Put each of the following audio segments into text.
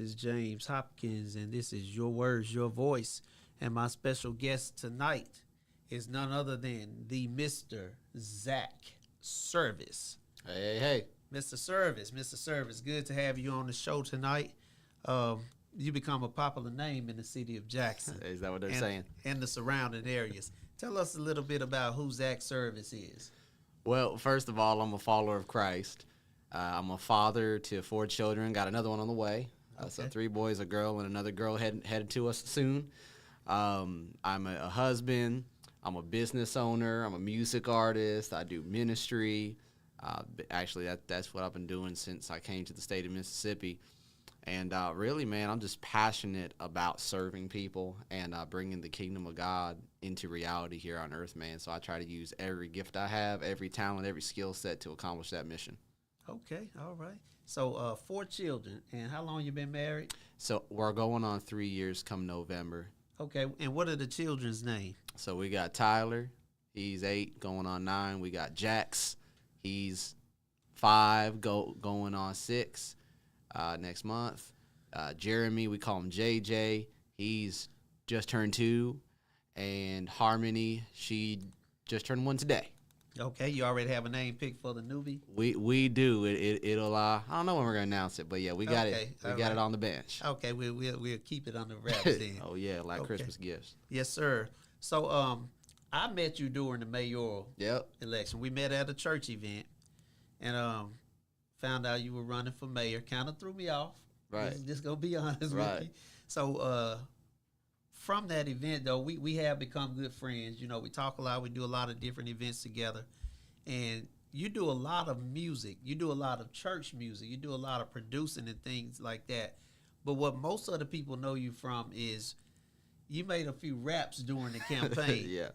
is James Hopkins, and this is Your Words, Your Voice. And my special guest tonight is none other than the Mr. Zach Service. Hey. Mr. Service, good to have you on the show tonight. You become a popular name in the city of Jackson. Is that what they're saying? And the surrounding areas. Tell us a little bit about who Zach Service is. Well, first of all, I'm a follower of Christ. I'm a father to 4 children. Got another one on the way. So 3 boys, a girl, and another girl headed to us soon. I'm a husband. I'm a business owner. I'm a music artist. I do ministry. Actually, that's what I've been doing since I came to the state of Mississippi. And really, man, I'm just passionate about serving people and bringing the kingdom of God into reality here on earth, man. So I try to use every gift I have, every talent, every skill set to accomplish that mission. Okay, all right. So 4 children, and how long you been married? So we're going on 3 years come November. Okay, and what are the children's names? So we got Tyler, he's 8, going on 9. We got Jax, he's 5, going on 6 next month. Jeremy, we call him JJ, he's just turned 2. And Harmony, she just turned 1 today. Okay, you already have a name picked for the newbie? We do. It'll I don't know when we're gonna announce it, but yeah, we got it. We got it on the bench. Okay, we'll keep it under wraps then. Oh yeah, like Christmas gifts. Yes, sir. So I met you during the mayoral election. We met at a church event, and found out you were running for mayor. Kind of threw me off. Right. Just gonna be honest with you. So from that event, though, we have become good friends. You know, we talk a lot. We do a lot of different events together. And you do a lot of music. You do a lot of church music. You do a lot of producing and things like that. But what most of the people know you from is you made a few raps during the campaign.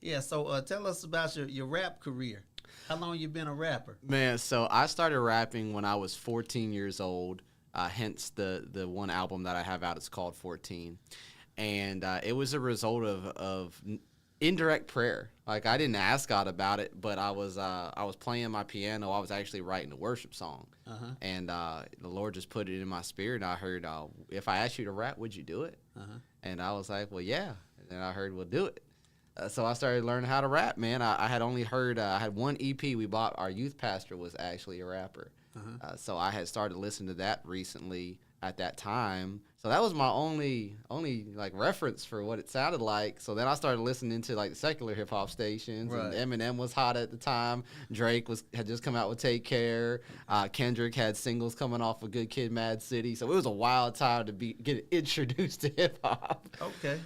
Yeah, so tell us about your rap career. How long you been a rapper? Man, so I started rapping when I was 14 years old, hence the one album that I have out. It's called 14. And it was a result of indirect prayer. Like, I didn't ask God about it, but I was playing my piano. I was actually writing a worship song, and the Lord just put it in my spirit. And I heard, if I asked you to rap, would you do it? And I was like, well, yeah. And then I heard, well, do it. So I started learning how to rap, man. I had only heard, I had one EP we bought. Our youth pastor was actually a rapper. So I had started listening to that recently at that time. So that was my only like reference for what it sounded like. So then I started listening to like the secular hip hop stations, and Eminem was hot at the time. Drake had just come out with Take Care. Kendrick had singles coming off of Good Kid, Mad City. So it was a wild time to get introduced to hip hop. Okay.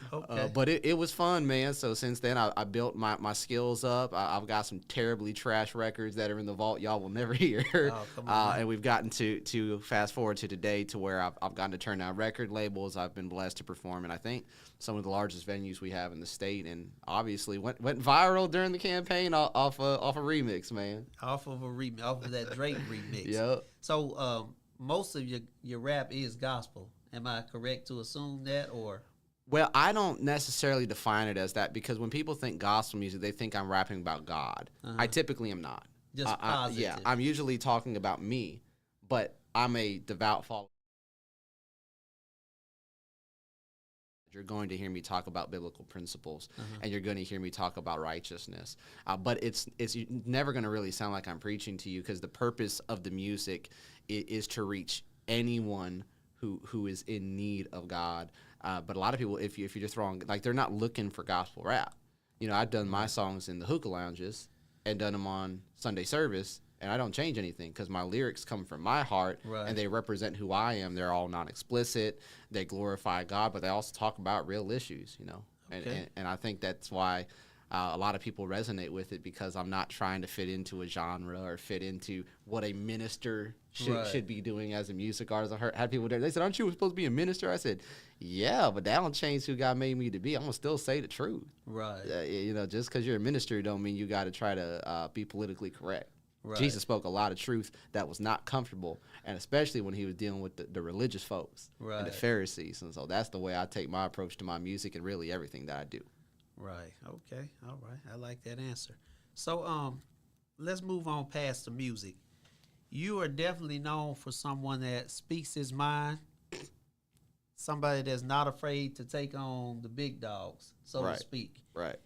But it was fun, man. So since then I built my skills up. I've got some terribly trash records that are in the vault y'all will never hear. Oh, come on, and we've gotten to fast forward to today to where I've gotten to turn down record labels. I've been blessed to perform, and I think some of the largest venues we have in the state, and obviously went viral during the campaign off a remix, man. Off of that Drake remix. Yep. So most of your rap is gospel. Am I correct to assume that, or? Well, I don't necessarily define it as that, because when people think gospel music, they think I'm rapping about God. I typically am not. Just positive. Yeah, I'm usually talking about me, but I'm a devout follower. You're going to hear me talk about biblical principles, and you're going to hear me talk about righteousness. But it's never going to really sound like I'm preaching to you, because the purpose of the music is to reach anyone who is in need of God. But a lot of people, if you're just wrong, like, they're not looking for gospel rap. You know, I've done my songs in the hookah lounges and done them on Sunday service, and I don't change anything, because my lyrics come from my heart, and they represent who I am. They're all non-explicit. They glorify God, but they also talk about real issues, you know. And I think that's why a lot of people resonate with it, because I'm not trying to fit into a genre or fit into what a minister should be doing as a music artist. I had people there, they said, aren't you supposed to be a minister? I said, yeah, but that don't change who God made me to be. I'm going to still say the truth. You know, just because you're a minister don't mean you got to try to be politically correct. Jesus spoke a lot of truth that was not comfortable, and especially when he was dealing with the religious folks and the Pharisees. And so that's the way I take my approach to my music and really everything that I do. Right. Okay. All right. I like that answer. So let's move on past the music. You are definitely known for someone that speaks his mind somebody that's not afraid to take on the big dogs, so to speak. Right.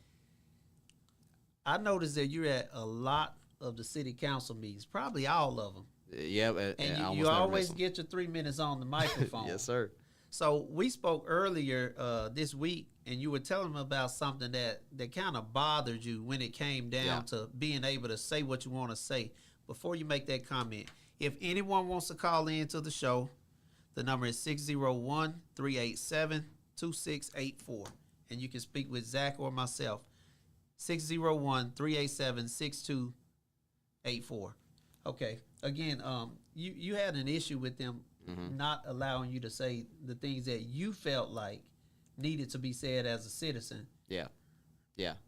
I noticed that you're at a lot of the city council meetings, probably all of them. Yeah, and you always get your 3 minutes on the microphone. Yes, sir. So we spoke earlier this week, and you were telling me about something that kind of bothered you when it came down to being able to say what you want to say. Before you make that comment, if anyone wants to call in to the show, the number is 601-387-2684, and you can speak with Zach or myself. 601-387-6284. Okay. Again, you had an issue with them not allowing you to say the things that you felt like needed to be said as a citizen. Yeah.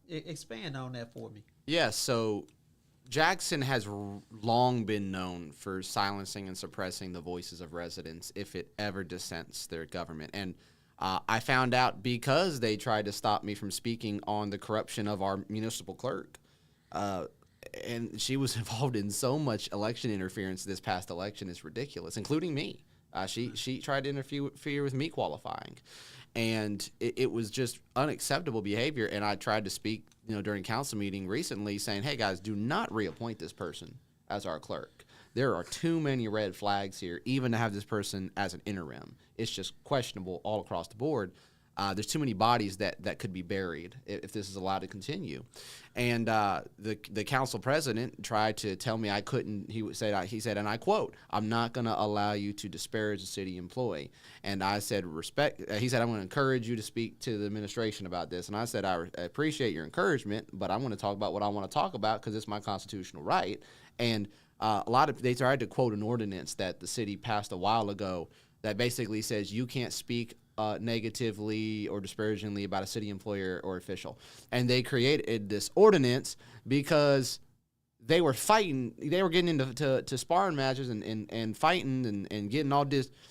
Expand on that for me. Yeah, so Jackson has long been known for silencing and suppressing the voices of residents if it ever dissents their government. And I found out because they tried to stop me from speaking on the corruption of our municipal clerk. And she was involved in so much election interference this past election. It's ridiculous, including me. She tried to interfere with me qualifying. And it was just unacceptable behavior. And I tried to speak, during council meeting recently saying, hey, guys, do not reappoint this person as our clerk. There are too many red flags here, even to have this person as an interim. It's just questionable all across the board. There's too many bodies that could be buried if this is allowed to continue. And the council president tried to tell me I couldn't. He said, and I quote, "I'm not going to allow you to disparage a city employee." And I said, respect. He said, "I'm going to encourage you to speak to the administration about this." And I said, I appreciate your encouragement, but I'm going to talk about what I want to talk about because it's my constitutional right. And they tried to quote an ordinance that the city passed a while ago that basically says you can't speak negatively or disparagingly about a city employer or official. And they created this ordinance because they were fighting. They were getting into sparring matches and fighting and getting all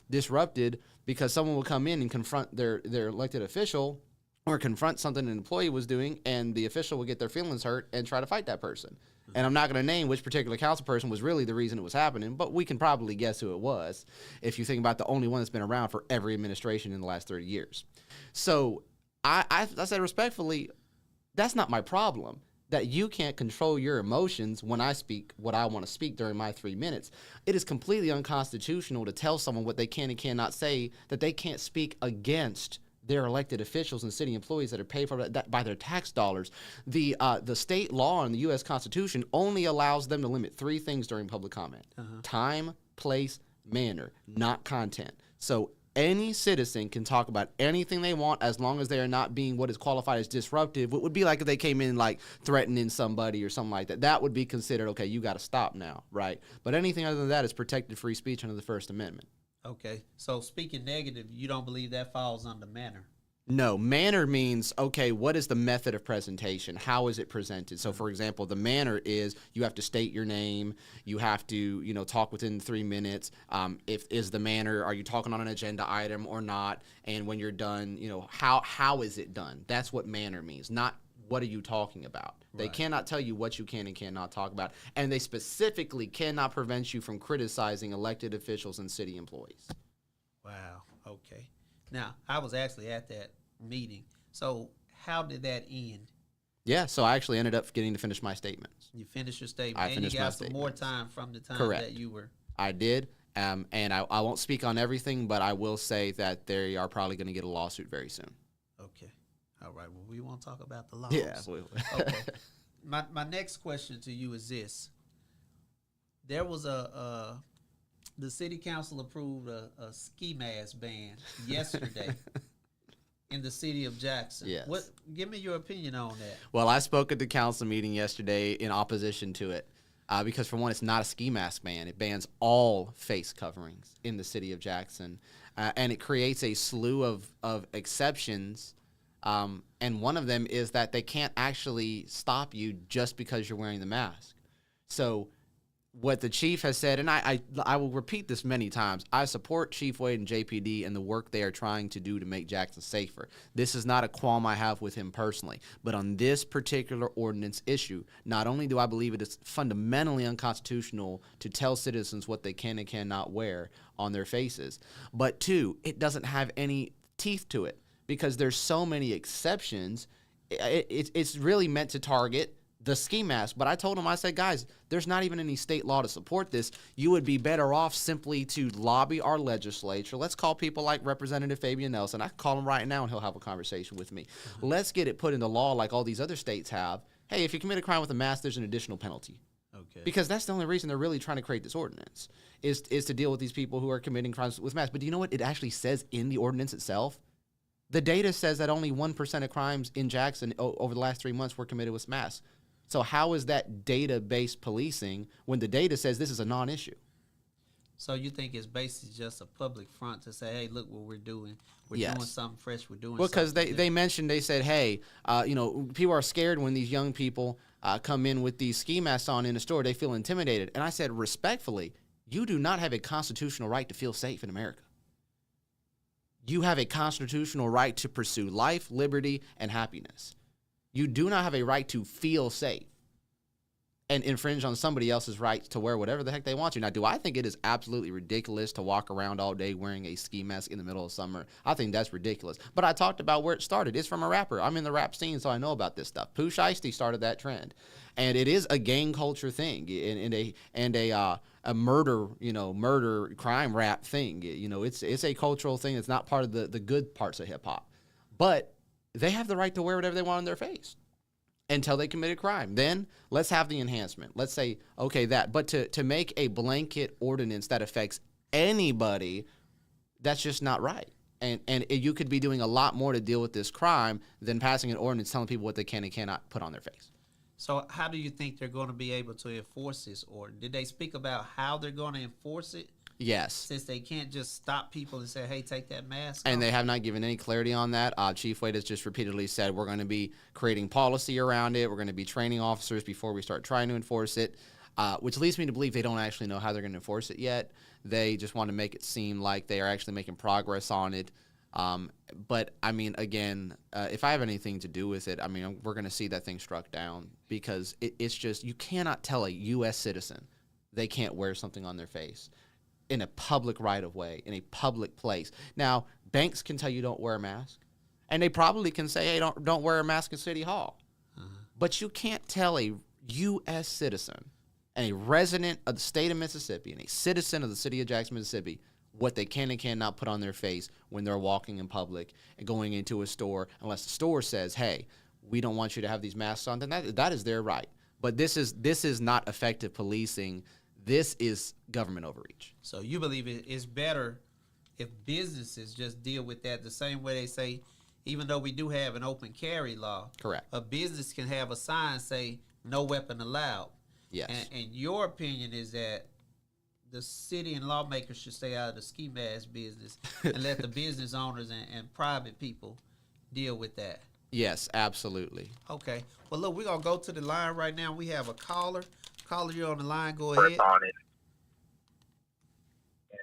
disrupted because someone would come in and confront their elected official or confront something an employee was doing, and the official would get their feelings hurt and try to fight that person. And I'm not going to name which particular council person was really the reason it was happening, but we can probably guess who it was if you think about the only one that's been around for every administration in the last 30 years. So I said respectfully, that's not my problem, that you can't control your emotions when I speak what I want to speak during my 3 minutes. It is completely unconstitutional to tell someone what they can and cannot say, that they can't speak against their elected officials and city employees that are paid for that by their tax dollars. The state law and the U.S. Constitution only allows them to limit 3 things during public comment. Time, place, manner, not content. So any citizen can talk about anything they want as long as they are not being what is qualified as disruptive. It would be like if they came in like threatening somebody or something like that. That would be considered, okay, you got to stop now, right? But anything other than that is protected free speech under the First Amendment. Okay, so speaking negative, you don't believe that falls under manner? No, manner means, okay, what is the method of presentation? How is it presented? So, for example, the manner is you have to state your name. You have to, talk within 3 minutes. If is the manner, are you talking on an agenda item or not? And when you're done, how is it done? That's what manner means, not what are you talking about. They cannot tell you what you can and cannot talk about. And they specifically cannot prevent you from criticizing elected officials and city employees. Wow. Okay. Now, I was actually at that meeting. So how did that end? Yeah, so I actually ended up getting to finish my statements. You finished your statement. I finished and you my got some more statements. time from the time Correct. that you were. I did. And I won't speak on everything, but I will say that they are probably going to get a lawsuit very soon. Okay. All right. Well, we want to talk about the laws. Yeah. Okay. My next question to you is this. There was the city council approved a ski mask ban yesterday in the city of Jackson. Yes. Give me your opinion on that. Well, I spoke at the council meeting yesterday in opposition to it because, for one, it's not a ski mask ban. It bans all face coverings in the city of Jackson, and it creates a slew of exceptions. And one of them is that they can't actually stop you just because you're wearing the mask. So what the chief has said, and I will repeat this many times, I support Chief Wade and JPD and the work they are trying to do to make Jackson safer. This is not a qualm I have with him personally, but on this particular ordinance issue, not only do I believe it is fundamentally unconstitutional to tell citizens what they can and cannot wear on their faces, but two, it doesn't have any teeth to it because there's so many exceptions. It's really meant to target the ski mask. But I told him, I said, guys, there's not even any state law to support this. You would be better off simply to lobby our legislature. Let's call people like Representative Fabian Nelson. I can call him right now and he'll have a conversation with me. Let's get it put into law like all these other states have. Hey, if you commit a crime with a mask, there's an additional penalty. Okay. Because that's the only reason they're really trying to create this ordinance is to deal with these people who are committing crimes with masks. But do you know what it actually says in the ordinance itself? The data says that only 1% of crimes in Jackson over the last 3 months were committed with masks. So how is that data-based policing when the data says this is a non-issue? So you think it's basically just a public front to say, hey, look what we're doing. We're Yes. doing something fresh. We're doing Because something they mentioned, they said, hey, people are scared when these young people come in with these ski masks on in a store. They feel intimidated. And I said, respectfully, you do not have a constitutional right to feel safe in America. You have a constitutional right to pursue life, liberty, and happiness. You do not have a right to feel safe and infringe on somebody else's right to wear whatever the heck they want to. Now, do I think it is absolutely ridiculous to walk around all day wearing a ski mask in the middle of summer? I think that's ridiculous. But I talked about where it started. It's from a rapper. I'm in the rap scene, so I know about this stuff. Pooh Shiesty started that trend. And it is a gang culture thing and a murder crime rap thing. It's a cultural thing. It's not part of the good parts of hip hop. But they have the right to wear whatever they want on their face until they commit a crime. Then let's have the enhancement. Let's say, okay, that. But to make a blanket ordinance that affects anybody, that's just not right. And you could be doing a lot more to deal with this crime than passing an ordinance telling people what they can and cannot put on their face. So how do you think they're going to be able to enforce this order? Did they speak about how they're going to enforce it? Yes. Since they can't just stop people and say, hey, take that mask and off. They have not given any clarity on that. Chief Wade has just repeatedly said we're going to be creating policy around it. We're going to be training officers before we start trying to enforce it, which leads me to believe they don't actually know how they're going to enforce it yet. They just want to make it seem like they are actually making progress on it. But, I mean, again, if I have anything to do with it, I mean, we're going to see that thing struck down because it's just you cannot tell a U.S. citizen they can't wear something on their face in a public right-of-way, in a public place. Now, banks can tell you don't wear a mask, and they probably can say, hey, don't wear a mask in City Hall. But you can't tell a U.S. citizen and a resident of the state of Mississippi and a citizen of the city of Jackson, Mississippi, what they can and cannot put on their face when they're walking in public and going into a store, unless the store says, hey, we don't want you to have these masks on, then that is their right. But this is not effective policing. This is government overreach. So you believe it's better if businesses just deal with that the same way they say, even though we do have an open carry law, correct, a business can have a sign say, no weapon allowed. Yes. And your opinion is that the city and lawmakers should stay out of the ski mask business and let the business owners and private people deal with that. Yes, absolutely. Okay. Well, look, we're going to go to the line right now. We have a caller. Caller, you're on the line. Go ahead. On it. And,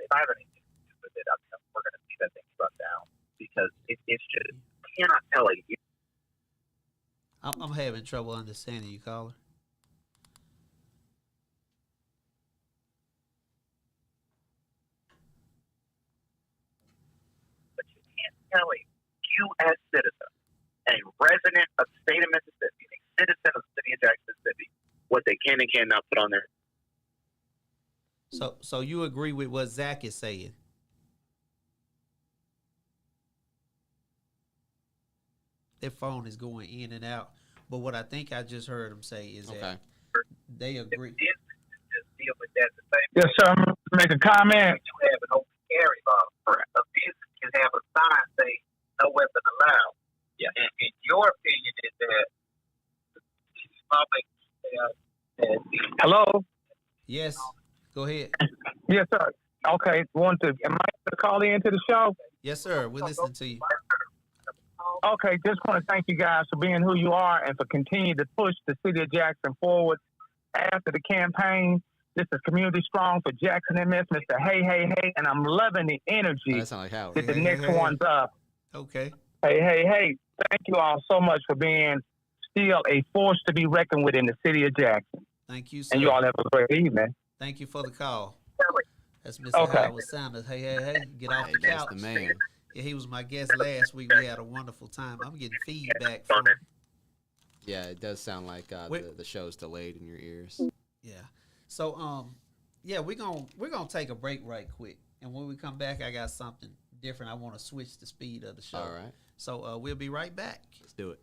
if I have anything to do with it, we're going to see that thing struck down because it's just cannot tell a. I'm having trouble understanding you, caller. But you can't tell a U.S. citizen, a resident of the state of Mississippi, a citizen of the city of Jackson, Mississippi, what they can and cannot put on their. So you agree with what Zach is saying? Their phone is going in and out, but what I think I just heard him say is that they agree. Just deal with that the same. Yes, sir. I'm gonna make a comment. You have an open carry law. A business can have a sign say no weapon allowed. Yeah. And your opinion is that Hello. Yes. Go ahead. Yes, sir. Okay. Am I to call in to the show? Yes, sir. We're listening to you. Okay. Just want to thank you guys for being who you are and for continuing to push the city of Jackson forward. after the campaign. This is Community Strong for Jackson MS, Mr. Hey, hey, hey, and I'm loving the energy That sounds like Howard. that the next one's up. Okay. Hey, hey, hey, thank you all so much for being still a force to be reckoned with in the city of Jackson. Thank you, sir. And you all have a great evening. Thank you for the call. That's Mr. Okay. Howard Sanders. Hey, hey, hey, get off the That's couch. the man. Yeah, he was my guest last week. We had a wonderful time. I'm getting feedback from him. Yeah, it does sound like the show's delayed in your ears. Yeah. So yeah, we're gonna take a break right quick. And when we come back, I got something different. I want to switch the speed of the show. All right. So we'll be right back. Let's do it.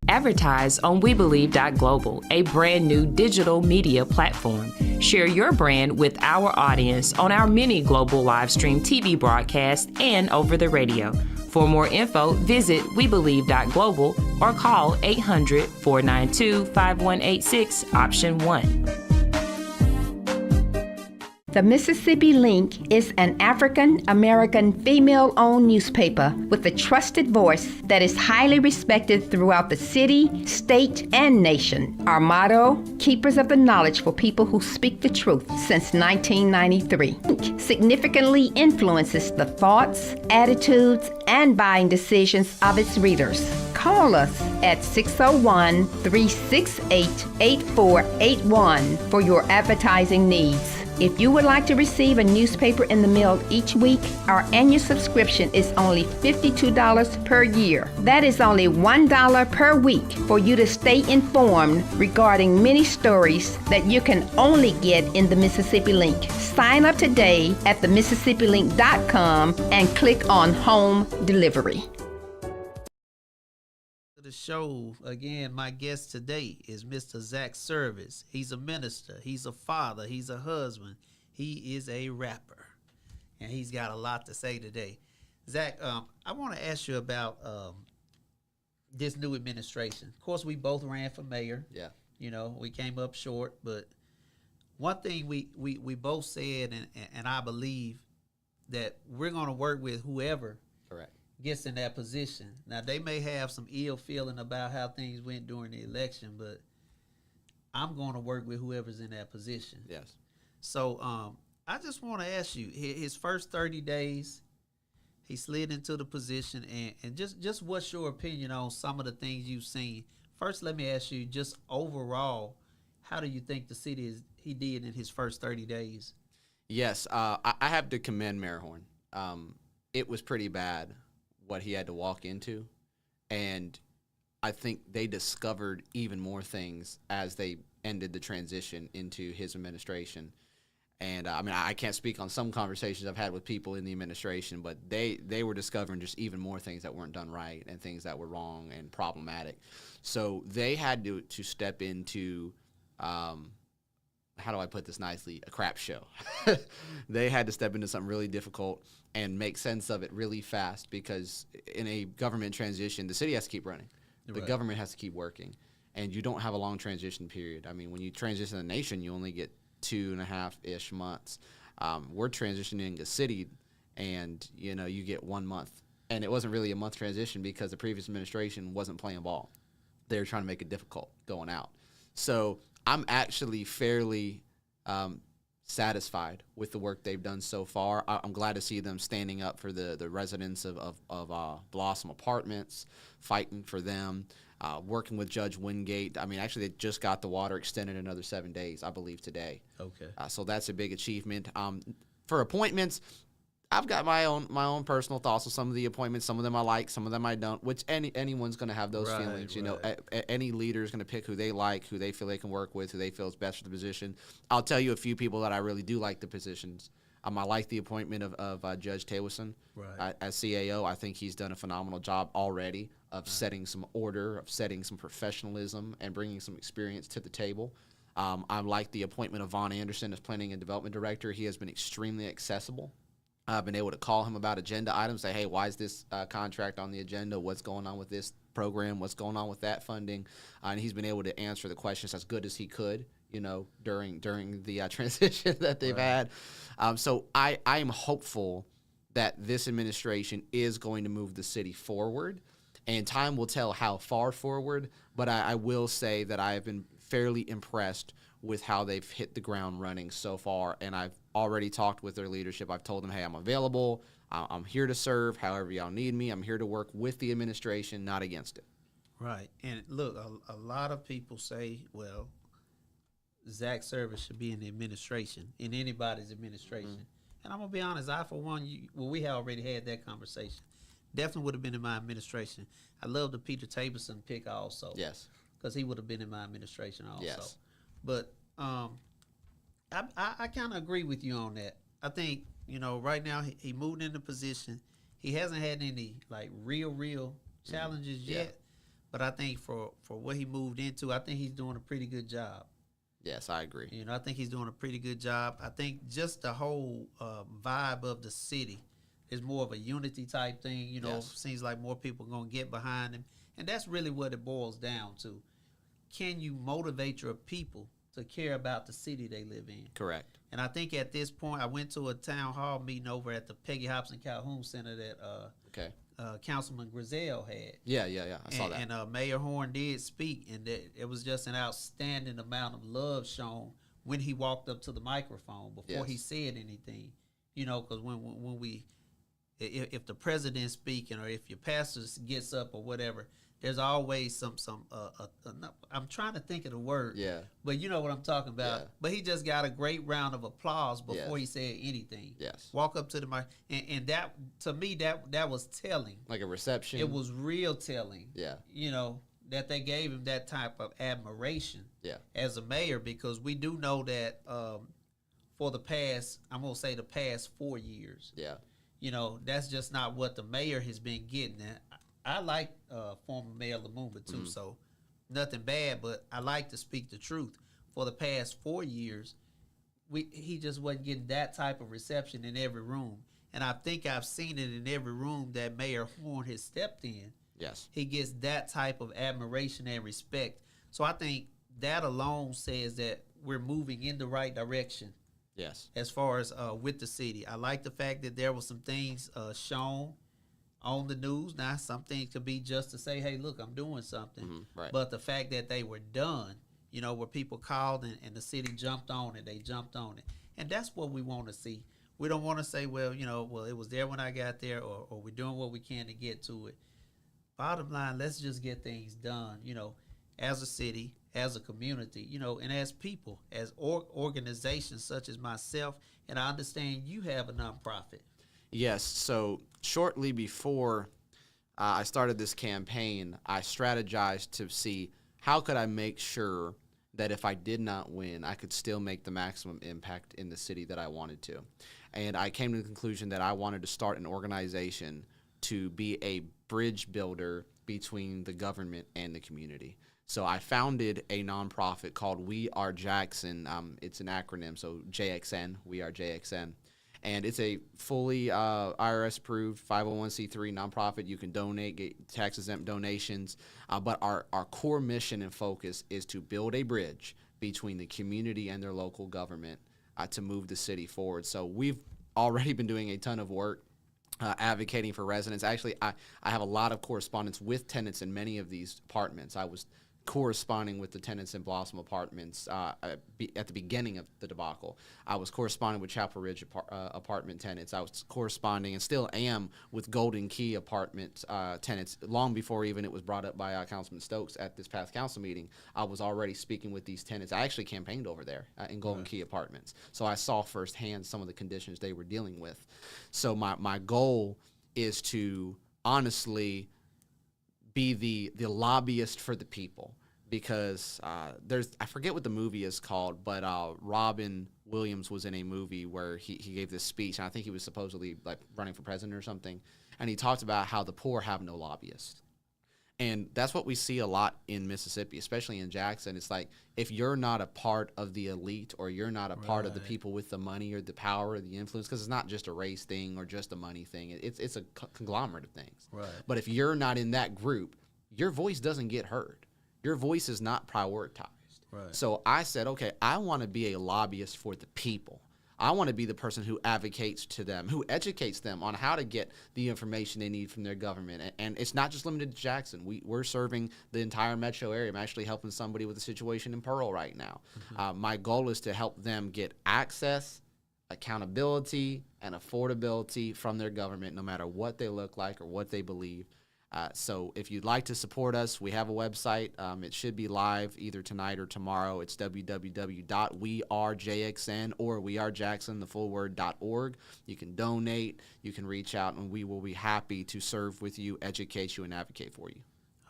Advertise on WeBelieve.Global, a brand new digital media platform. Share your brand with our audience on our many global live stream TV broadcasts and over the radio. For more info, visit WeBelieve.Global or call 800-492-5186, option 1. The Mississippi Link is an African-American female-owned newspaper with a trusted voice that is highly respected throughout the city, state, and nation. Our motto, keepers of the knowledge for people who speak the truth, since 1993. Link significantly influences the thoughts, attitudes, and buying decisions of its readers. Call us at 601-368-8481 for your advertising needs. If you would like to receive a newspaper in the mail each week, our annual subscription is only $52 per year. That is only $1 per week for you to stay informed regarding many stories that you can only get in the Mississippi Link. Sign up today at themississippilink.com and click on Home Delivery. The show again. My guest today is Mr. Zach Service. He's a minister, he's a father, he's a husband, he is a rapper, and he's got a lot to say today. Zach, I want to ask you about this new administration. Of course, we both ran for mayor. Yeah. You know, we came up short, but one thing we both said, and I believe that we're going to work with whoever Correct. gets in that position. Now, they may have some ill feeling about how things went during the election, but I'm going to work with whoever's in that position. Yes. So I just want to ask you, his first 30 days, he slid into the position, and just what's your opinion on some of the things you've seen? First, let me ask you, just overall, how do you think the city he did in his first 30 days? Yes, I have to commend Mayor Horn. It was pretty bad what he had to walk into, and I think they discovered even more things as they ended the transition into his administration. And I mean, I can't speak on some conversations I've had with people in the administration, but they were discovering just even more things that weren't done right and things that were wrong and problematic. So they had to step into, how do I put this nicely, a crap show. They had to step into something really difficult and make sense of it really fast, because in a government transition, the city has to keep running. The Right. government has to keep working, and you don't have a long transition period. I mean, when you transition a nation, you only get 2.5-ish months. We're transitioning a city, and you get 1 month, and it wasn't really a month transition because the previous administration wasn't playing ball. They were trying to make it difficult going out. So I'm actually fairly satisfied with the work they've done so far. I'm glad to see them standing up for the residents of Blossom Apartments, fighting for them, working with Judge Wingate. I mean, actually, they just got the water extended another 7 days, I believe, today. Okay. So that's a big achievement. For appointments, I've got my own personal thoughts on some of the appointments. Some of them I like, some of them I don't, which anyone's going to have those feelings. Any leader is going to pick who they like, who they feel they can work with, who they feel is best for the position. I'll tell you a few people that I really do like the positions. I like the appointment of Judge Tewison as CAO. I think he's done a phenomenal job already of setting some order, of setting some professionalism, and bringing some experience to the table. I like the appointment of Vaughn Anderson as Planning and Development Director. He has been extremely accessible. I've been able to call him about agenda items, say, hey, why is this contract on the agenda? What's going on with this program? What's going on with that funding? And he's been able to answer the questions as good as he could, during the transition that they've had. So I am hopeful that this administration is going to move the city forward, and time will tell how far forward. But I will say that I have been fairly impressed with how they've hit the ground running so far. And I've already talked with their leadership. I've told them, hey, I'm available. I'm here to serve however y'all need me. I'm here to work with the administration, not against it. Right. And look, a lot of people say, well, Zach Service should be in the administration, in anybody's administration. And I'm going to be honest, I, for one, we had already had that conversation. Definitely would have been in my administration. I love the Peter Tableson pick also. Yes. Because he would have been in my administration also. Yes. But I kind of agree with you on that. I think, right now he moved into position. He hasn't had any, real challenges yet. But I think for what he moved into, I think he's doing a pretty good job. Yes, I agree. I think he's doing a pretty good job. I think just the whole vibe of the city is more of a unity type thing. Yes. Seems like more people are going to get behind him. And that's really what it boils down to. Can you motivate your people to care about the city they live in? Correct. And I think at this point, I went to a town hall meeting over at the Peggy Hobson Calhoun Center that Councilman Griselle had. Yeah. I saw that. And Mayor Horn did speak, and it was just an outstanding amount of love shown when he walked up to the microphone before he said anything. Because when we, if the president's speaking or if your pastor gets up or whatever, there's always some I'm trying to think of the word. Yeah. But you know what I'm talking about. Yeah. But he just got a great round of applause before he said anything. Yes. Walk up to the mic, and that, to me, that was telling. Like a reception. It was real telling. Yeah. That they gave him that type of admiration. Yeah. As a mayor, because we do know that for the past 4 years. Yeah. That's just not what the mayor has been getting. I like former Mayor Lumumba too, so nothing bad, but I like to speak the truth. For the past 4 years, he just wasn't getting that type of reception in every room. And I think I've seen it in every room that Mayor Horn has stepped in. Yes. He gets that type of admiration and respect. So I think that alone says that we're moving in the right direction. Yes. As far as with the city. I like the fact that there were some things shown on the news. Now, some things could be just to say, hey, look, I'm doing something. Right. But the fact that they were done, where people called and the city jumped on it, they jumped on it. And that's what we want to see. We don't want to say, well, it was there when I got there, or we're doing what we can to get to it. Bottom line, let's just get things done, as a city, as a community, and as people, as organizations such as myself. And I understand you have a nonprofit. Yes. So shortly before I started this campaign, I strategized to see how could I make sure that if I did not win, I could still make the maximum impact in the city that I wanted to. And I came to the conclusion that I wanted to start an organization to be a bridge builder between the government and the community. So I founded a nonprofit called We Are Jackson. It's an acronym, so JXN, We Are JXN. And it's a fully IRS-approved 501c3 nonprofit. You can donate, get tax-exempt donations. But our core mission and focus is to build a bridge between the community and their local government to move the city forward. So we've already been doing a ton of work advocating for residents. Actually, I have a lot of correspondence with tenants in many of these apartments. I was corresponding with the tenants in Blossom Apartments at the beginning of the debacle. I was corresponding with Chapel Ridge apartment tenants. I was corresponding and still am with Golden Key apartment tenants. Long before even it was brought up by Councilman Stokes at this past council meeting, I was already speaking with these tenants. I actually campaigned over there in Golden Key apartments. So I saw firsthand some of the conditions they were dealing with. So my goal is to honestly be the lobbyist for the people, because I forget what the movie is called, but Robin Williams was in a movie where he gave this speech, and I think he was supposedly running for president or something, and he talked about how the poor have no lobbyists. And that's what we see a lot in Mississippi, especially in Jackson. It's like, if you're not a part of the elite, or you're not a part of the people with the money or the power or the influence, because it's not just a race thing or just a money thing. It's a conglomerate of things. Right. But if you're not in that group, your voice doesn't get heard. Your voice is not prioritized. Right. So I said, okay, I want to be a lobbyist for the people. I want to be the person who advocates to them, who educates them on how to get the information they need from their government. And it's not just limited to Jackson. We're serving the entire metro area. I'm actually helping somebody with a situation in Pearl right now. My goal is to help them get access, accountability, and affordability from their government, no matter what they look like or what they believe. So if you'd like to support us, we have a website. It should be live either tonight or tomorrow. It's www.wearejxn or wearejackson, the full word, .org. You can donate, you can reach out, and we will be happy to serve with you, educate you, and advocate for you.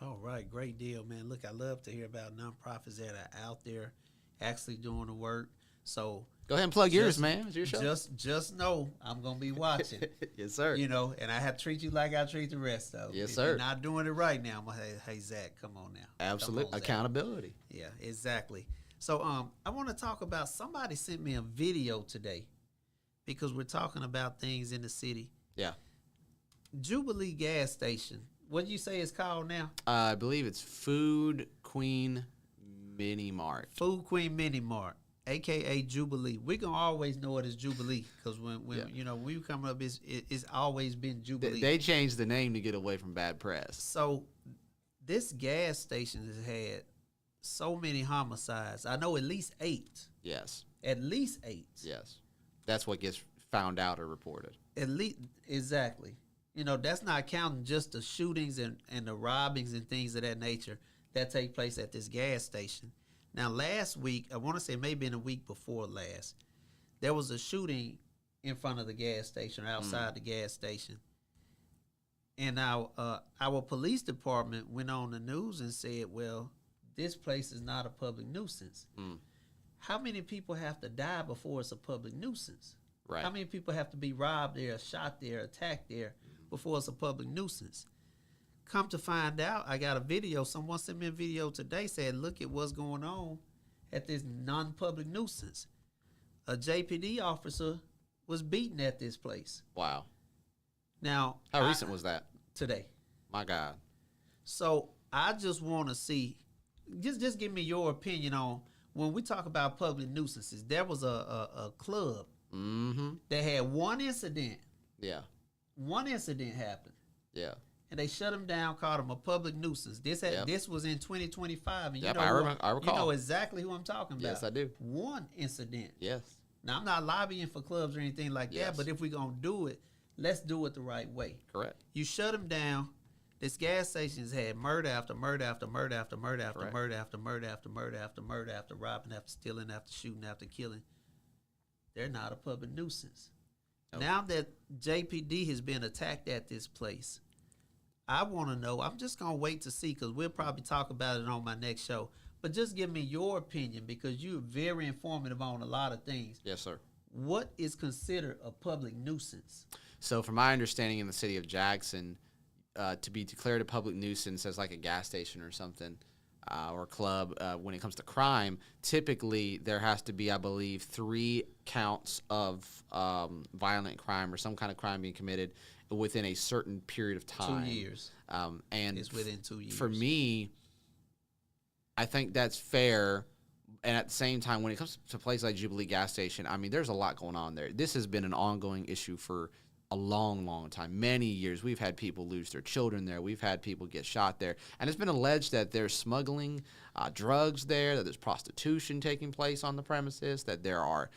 All right, great deal, man. Look, I love to hear about nonprofits that are out there actually doing the work. So go ahead and plug yours, man. It's your show. Just know I'm gonna be watching. Yes, sir. You know, and I have to treat you like I treat the rest of them. Yes, if sir. you're not doing it right now, I'm gonna say, hey Zach, come on now. Absolute accountability. Yeah, exactly. So I want to talk about, somebody sent me a video today because we're talking about things in the city. Yeah. Jubilee gas station. What do you say it's called now? I believe it's Food Queen Mini Mart. Food Queen Mini Mart, a.k.a. Jubilee. We're going to always know it as Jubilee because when you know, when we come up, it's always been Jubilee. They changed the name to get away from bad press. So this gas station has had so many homicides. I know at least 8. Yes. At least 8. Yes. That's what gets found out or reported. At least, exactly. You know, that's not counting just the shootings and the robbings and things of that nature that take place at this gas station. Now, last week, I want to say maybe in a week before last, there was a shooting in front of the gas station, or outside the gas station. And our police department went on the news and said, well, this place is not a public nuisance. How many people have to die before it's a public nuisance? Right. How many people have to be robbed there, shot there, attacked there before it's a public nuisance? Come to find out, I got a video. Someone sent me a video today, said, look at what's going on at this non-public nuisance. A JPD officer was beaten at this place. Wow. Now, How recent was that? Today. My God. So I just want to see, just give me your opinion on, when we talk about public nuisances, there was a club that had one incident. Yeah. One incident happened. Yeah. And they shut him down, called him a public nuisance. This was in 2025. And I recall. You know exactly who I'm talking about. Yes, I do. One incident. Yes. Now, I'm not lobbying for clubs or anything like that, but if we're going to do it, let's do it the right way. Correct. You shut him down. This gas station's had murder after murder after murder after murder after Correct. murder after murder after murder after murder after robbing, after stealing, after shooting, after killing. They're not a public nuisance. Nope. Now that JPD has been attacked at this place, I want to know, I'm just going to wait to see, because we'll probably talk about it on my next show, but just give me your opinion, because you're very informative on a lot of things. Yes, sir. What is considered a public nuisance? So from my understanding in the city of Jackson, to be declared a public nuisance as like a gas station or something, or club, when it comes to crime, typically there has to be, I believe, 3 counts of violent crime or some kind of crime being committed within a certain period of time. 2 years. And it's within 2 years. For me, I think that's fair. And at the same time, when it comes to a place like Jubilee Gas Station, I mean, there's a lot going on there. This has been an ongoing issue for a long, long time, many years. We've had people lose their children there. We've had people get shot there. And it's been alleged that there's smuggling drugs there, that there's prostitution taking place on the premises, that there are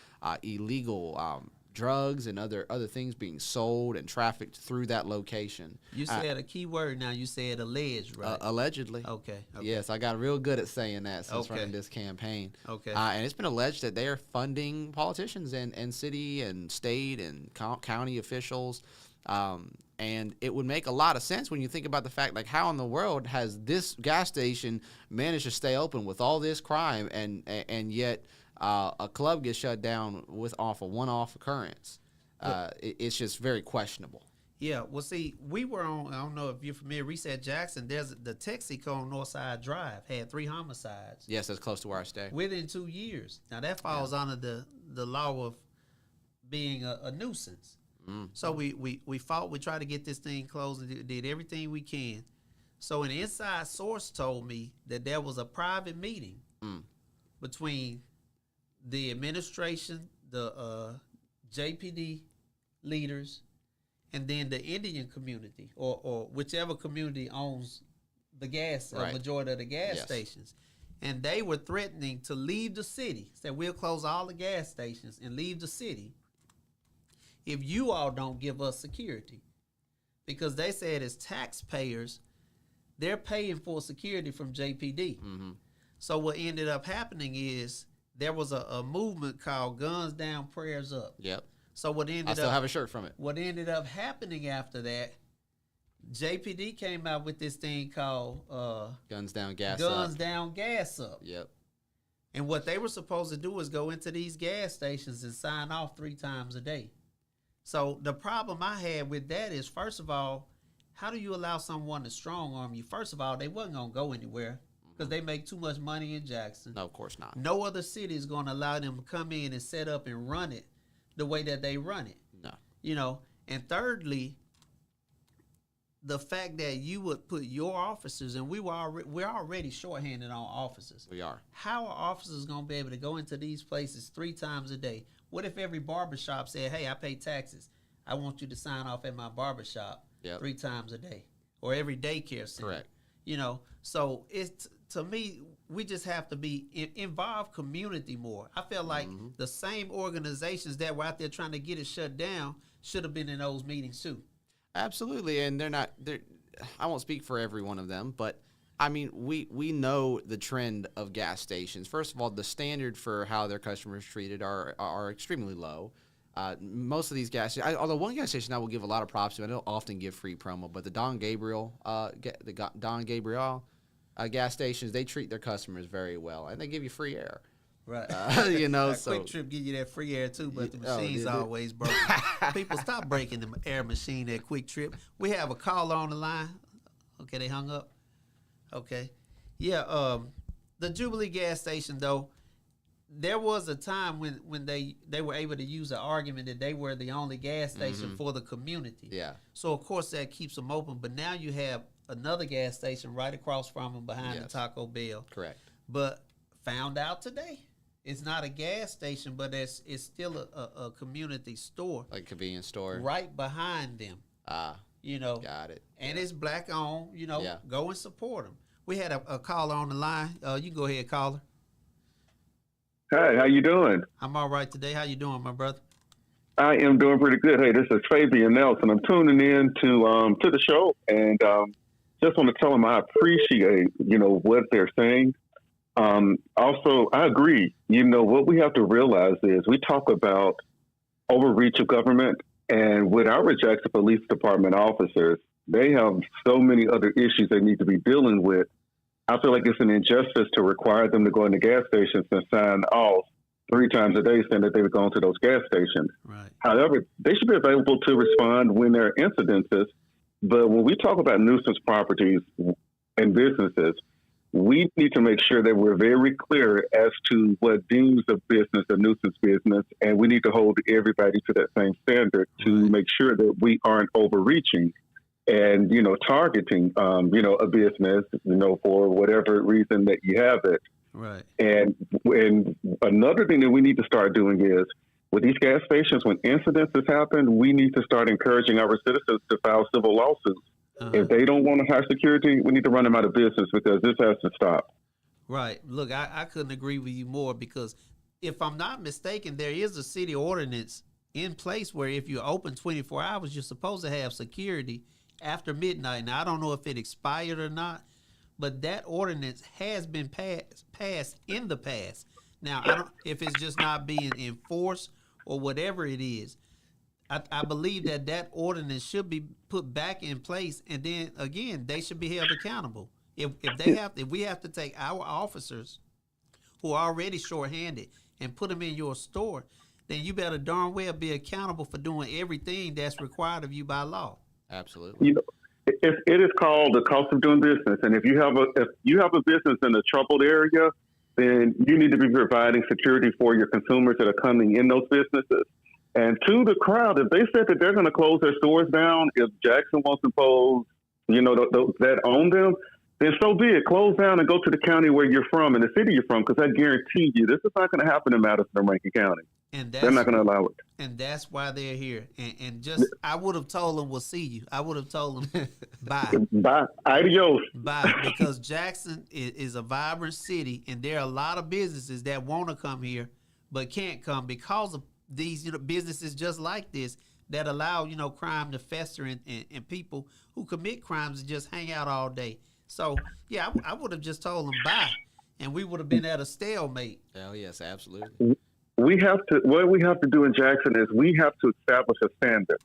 illegal drugs and other things being sold and trafficked through that location. You said a key word now. You said alleged, right? Allegedly. Okay. Yes, I got real good at saying that since running this campaign. Okay. And it's been alleged that they are funding politicians and city and state and county officials. And it would make a lot of sense when you think about the fact, like, how in the world has this gas station managed to stay open with all this crime and yet a club gets shut down off a one-off occurrence? It's just very questionable. Yeah, well, see, we were on, I don't know if you're familiar, Reset Jackson, there's the Texaco on Northside Drive, had 3 homicides. Yes, that's close to where I stay. Within 2 years. Now, that falls under the law of being a nuisance. So we fought, we tried to get this thing closed and did everything we can. So an inside source told me that there was a private meeting between the administration, the JPD leaders, and then the Indian community or whichever community owns the gas, majority of the gas stations. And they were threatening to leave the city, said we'll close all the gas stations and leave the city if you all don't give us security. Because they said as taxpayers, they're paying for security from JPD. Mm-hmm. So what ended up happening is there was a movement called Guns Down, Prayers Up. Yep. So I still have a shirt from it. What ended up happening after that, JPD came out with this thing called Guns Down, Gas Up. Yep. And what they were supposed to do is go into these gas stations and sign off 3 times a day. So the problem I had with that is, first of all, how do you allow someone to strong arm you? First of all, they wasn't going to go anywhere because they make too much money in Jackson. No, of course not. No other city is going to allow them to come in and set up and run it the way that they run it. No. You know, and thirdly, the fact that you would put your officers, and we're already shorthanded on officers. We are. How are officers going to be able to go into these places 3 times a day? What if every barbershop said, hey, I pay taxes. I want you to sign off at my barbershop 3 times a day, or every daycare center. Correct. You know, so it's, to me, we just have to be involve community more. I feel like the same organizations that were out there trying to get it shut down should have been in those meetings too. Absolutely, and I won't speak for every one of them, but I mean, we know the trend of gas stations. First of all, the standard for how their customers treated are extremely low. Most of these gas stations, although one gas station I will give a lot of props to, I don't often give free promo, but the Don Gabriel gas stations, they treat their customers very well, and they give you free air. Right. You know, so Quick Trip give you that free air too, but the machine's always broken. People, stop breaking the air machine at Quick Trip. We have a caller on the line. Okay, they hung up. Okay. Yeah, the Jubilee gas station, though, there was a time when they were able to use an argument that they were the only gas station for the community. Yeah. So, of course, that keeps them open. But now you have another gas station right across from them behind the Taco Bell. Correct. But found out today, it's not a gas station, but it's still a community store. Like a convenience store. Right behind them. You know. Got it. And it's black owned, you know. Yeah. Go and support them. We had a caller on the line. You can go ahead, caller. Hey, how you doing? I'm all right today. How you doing, my brother? I am doing pretty good. Hey, this is Fabian Nelson. I'm tuning in to the show, and just want to tell them I appreciate, what they're saying. Also, I agree. What we have to realize is we talk about overreach of government, and with our Jackson Police Department officers, they have so many other issues they need to be dealing with. I feel like it's an injustice to require them to go into gas stations and sign off 3 times a day saying that they would go into those gas stations. Right. However, they should be available to respond when there are incidences. But when we talk about nuisance properties and businesses, we need to make sure that we're very clear as to what deems a business a nuisance business, and we need to hold everybody to that same standard to make sure that we aren't overreaching and, targeting, a business, for whatever reason that you have it. Right. And another thing that we need to start doing is, with these gas stations, when incidences happen, we need to start encouraging our citizens to file civil lawsuits. If they don't want to have security, we need to run them out of business because this has to stop. Right. Look, I couldn't agree with you more because if I'm not mistaken, there is a city ordinance in place where if you're open 24 hours, you're supposed to have security after midnight. Now, I don't know if it expired or not, but that ordinance has been passed in the past. Now, I don't if it's just not being enforced or whatever it is. I believe that ordinance should be put back in place, and then again, they should be held accountable. If we have to take our officers who are already shorthanded and put them in your store, then you better darn well be accountable for doing everything that's required of you by law. Absolutely. It is called the cost of doing business, and if you have a business in a troubled area, then you need to be providing security for your consumers that are coming in those businesses. And to the crowd, if they said that they're going to close their stores down, if Jackson wants to impose, that on them, then so be it. Close down and go to the county where you're from and the city you're from, because I guarantee you this is not going to happen in Madison or Rankin County. And They're not going to allow it. And that's why they're here. And just, I would have told them, we'll see you. I would have told them, bye. Bye. Adios. Bye. Because Jackson is a vibrant city, and there are a lot of businesses that want to come here but can't come because of these businesses just like this that allow crime to fester and people who commit crimes to just hang out all day. So, yeah, I would have just told them bye, and we would have been at a stalemate. Hell yes, absolutely. What we have to do in Jackson is we have to establish a standard.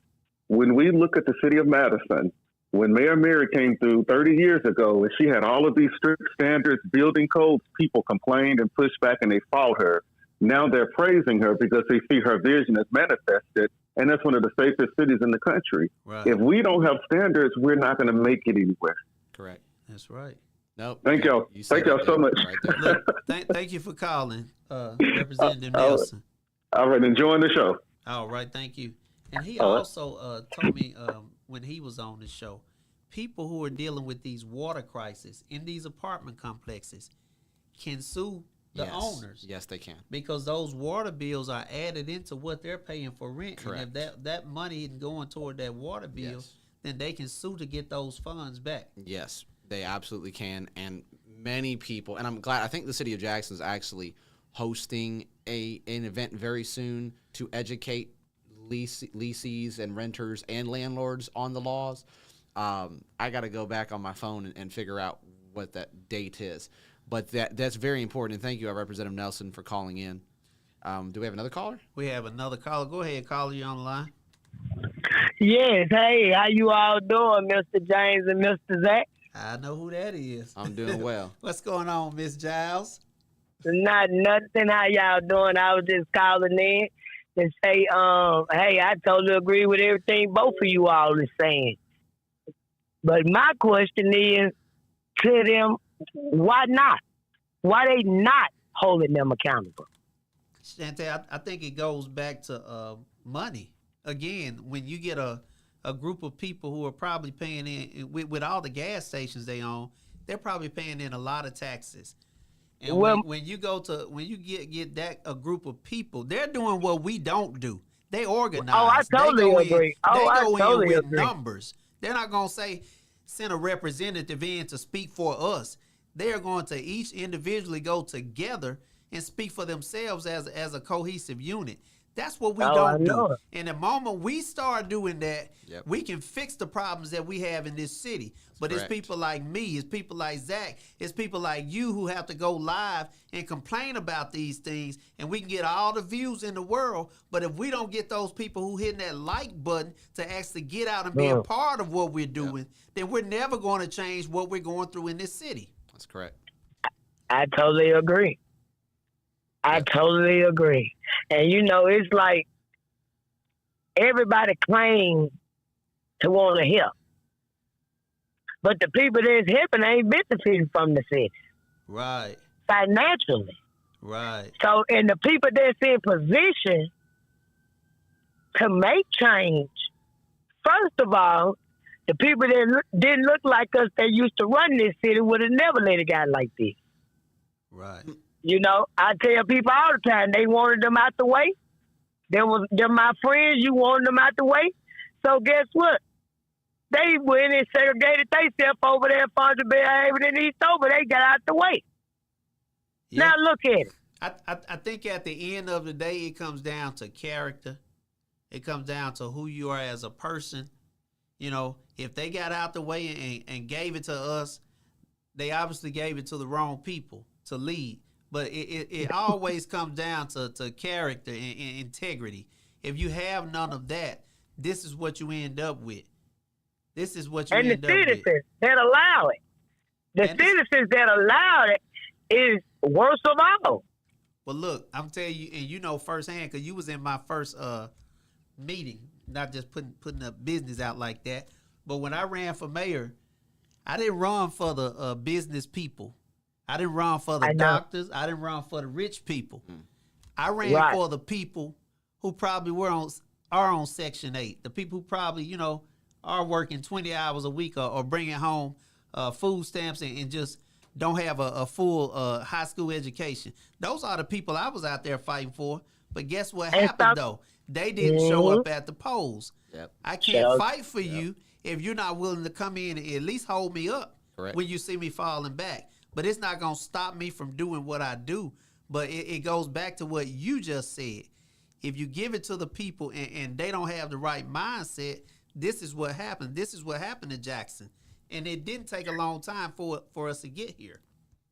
When we look at the city of Madison, when Mayor Mary came through 30 years ago and she had all of these strict standards, building codes, people complained and pushed back and they fought her. Now they're praising her because they see her vision as manifested, and that's one of the safest cities in the country. Right. If we don't have standards, we're not going to make it anywhere. Correct. That's right. Nope. Thank y'all. Thank y'all so much. Right there. Look, thank you for calling, Representative Nelson. All right, enjoying the show. All right, thank you. And he also told me when he was on the show, people who are dealing with these water crises in these apartment complexes can sue the owners. Yes, they can. Because those water bills are added into what they're paying for rent. Correct. And if that money isn't going toward that water bill, then they can sue to get those funds back. Yes, they absolutely can. And many people, and I'm glad, I think the city of Jackson is actually hosting an event very soon to educate leasees and renters and landlords on the laws. I got to go back on my phone and figure out what that date is. But that's very important. And thank you, Representative Nelson, for calling in. Do we have another caller? We have another caller. Go ahead, caller. You on the line? Yes. Hey, how you all doing, Mr. James and Mr. Zach? I know who that is. I'm doing well. What's going on, Miss Giles? Not nothing. How y'all doing? I was just calling in to say, hey, I totally agree with everything both of you all are saying. But my question is to them, why not? Why they not holding them accountable? Shante, I think it goes back to money. Again, when you get a group of people who are probably paying in, with all the gas stations they own, they're probably paying in a lot of taxes. And when you get that a group of people, they're doing what we don't do. They organize. Oh, I totally agree. They go in with numbers. They're not going to send a representative in to speak for us. They are going to each individually go together and speak for themselves as a cohesive unit. That's what we don't do. And the moment we start doing that, we can fix the problems that we have in this city. But it's people like me, it's people like Zach, it's people like you who have to go live and complain about these things, and we can get all the views in the world. But if we don't get those people who hitting that like button to actually get out and be a part of what we're doing, then we're never going to change what we're going through in this city. That's correct. I totally agree. I totally agree. And, it's like everybody claims to want to help. But the people that's helping ain't benefiting from the city. Right. Financially. Right. So, and the people that's in position to make change, first of all, the people that didn't look like us that used to run this city would have never let a guy like this. Right. I tell people all the time, they wanted them out the way. They're my friends, you wanted them out the way. So guess what? They went and segregated themselves over there in Fontainebleau and East Over. They got out the way. Yeah. Now look at it. I think at the end of the day, it comes down to character. It comes down to who you are as a person. If they got out the way and gave it to us, they obviously gave it to the wrong people to lead. But it always comes down to character and integrity. If you have none of that, this is what you end up with. This is what you end up with. And the citizens that allow it. The citizens that allow it is worst of all. Well, look, I'm telling you, and firsthand, because you was in my first meeting, not just putting up business out like that. But when I ran for mayor, I didn't run for the business people. I didn't run for the doctors. I didn't run for the rich people. I ran for the people who probably are on Section 8. The people who probably, are working 20 hours a week or bringing home food stamps and just don't have a full high school education. Those are the people I was out there fighting for. But guess what And happened, though? They didn't show up at the polls. Yep. I can't fight for you if you're not willing to come in and at least hold me up when you see me falling back. But it's not going to stop me from doing what I do. But it goes back to what you just said. If you give it to the people and they don't have the right mindset, this is what happened. This is what happened to Jackson. And it didn't take a long time for us to get here.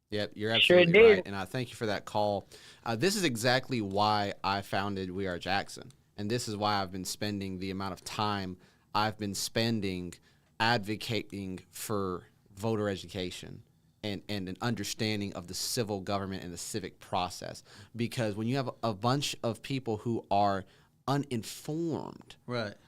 Yep, you're absolutely right. And I thank you for that call. This is exactly why I founded We Are Jackson. And this is why I've been spending the amount of time I've been spending advocating for voter education and an understanding of the civil government and the civic process. Because when you have a bunch of people who are uninformed,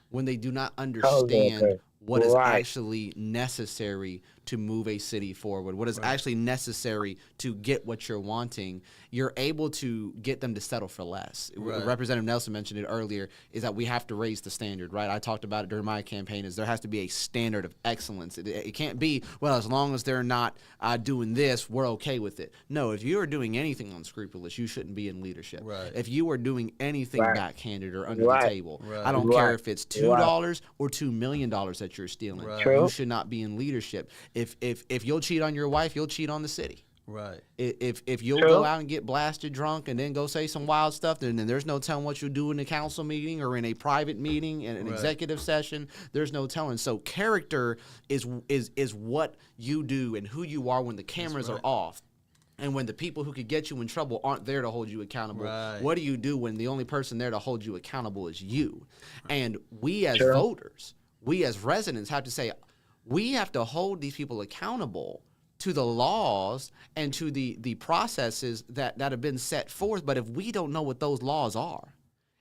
when they do not understand what is actually necessary to move a city forward, what is actually necessary to get what you're wanting, you're able to get them to settle for less. Representative Nelson mentioned it earlier, is that we have to raise the standard, right? I talked about it during my campaign, is there has to be a standard of excellence. It can't be, well, as long as they're not doing this, we're okay with it. No, if you are doing anything unscrupulous, you shouldn't be in leadership. If you are doing anything backhanded or under the table, I don't care if it's $2 or $2 million that you're stealing. You should not be in leadership. If you'll cheat on your wife, you'll cheat on the city. If you'll go out and get blasted drunk and then go say some wild stuff, then there's no telling what you'll do in a council meeting or in a private meeting, in an executive session. There's no telling. So character is what you do and who you are when the cameras are off. And when the people who could get you in trouble aren't there to hold you accountable, what do you do when the only person there to hold you accountable is you? And we as voters, we as residents have to say, we have to hold these people accountable to the laws and to the processes that have been set forth. But if we don't know what those laws are,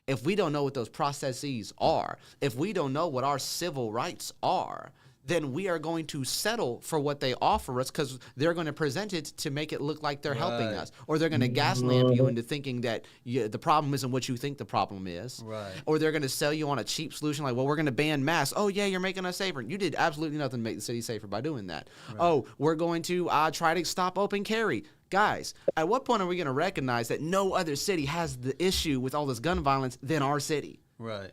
if we don't know what those processes are, if we don't know what our civil rights are, then we are going to settle for what they offer us because they're going to present it to make it look like they're helping us. Or they're going to gaslamp you into thinking that the problem isn't what you think the problem is. Or they're going to sell you on a cheap solution like, well, we're going to ban masks. Oh, yeah, you're making us safer. You did absolutely nothing to make the city safer by doing that. Oh, we're going to try to stop open carry. Guys, at what point are we going to recognize that no other city has the issue with all this gun violence than our city?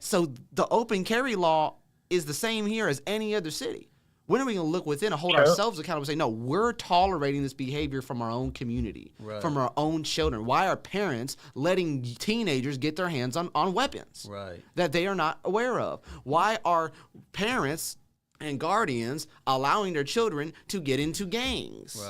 So the open carry law is the same here as any other city. When are we going to look within and hold ourselves accountable and say, no, we're tolerating this behavior from our own community, from our own children? Why are parents letting teenagers get their hands on weapons that they are not aware of? Why are parents and guardians allowing their children to get into gangs?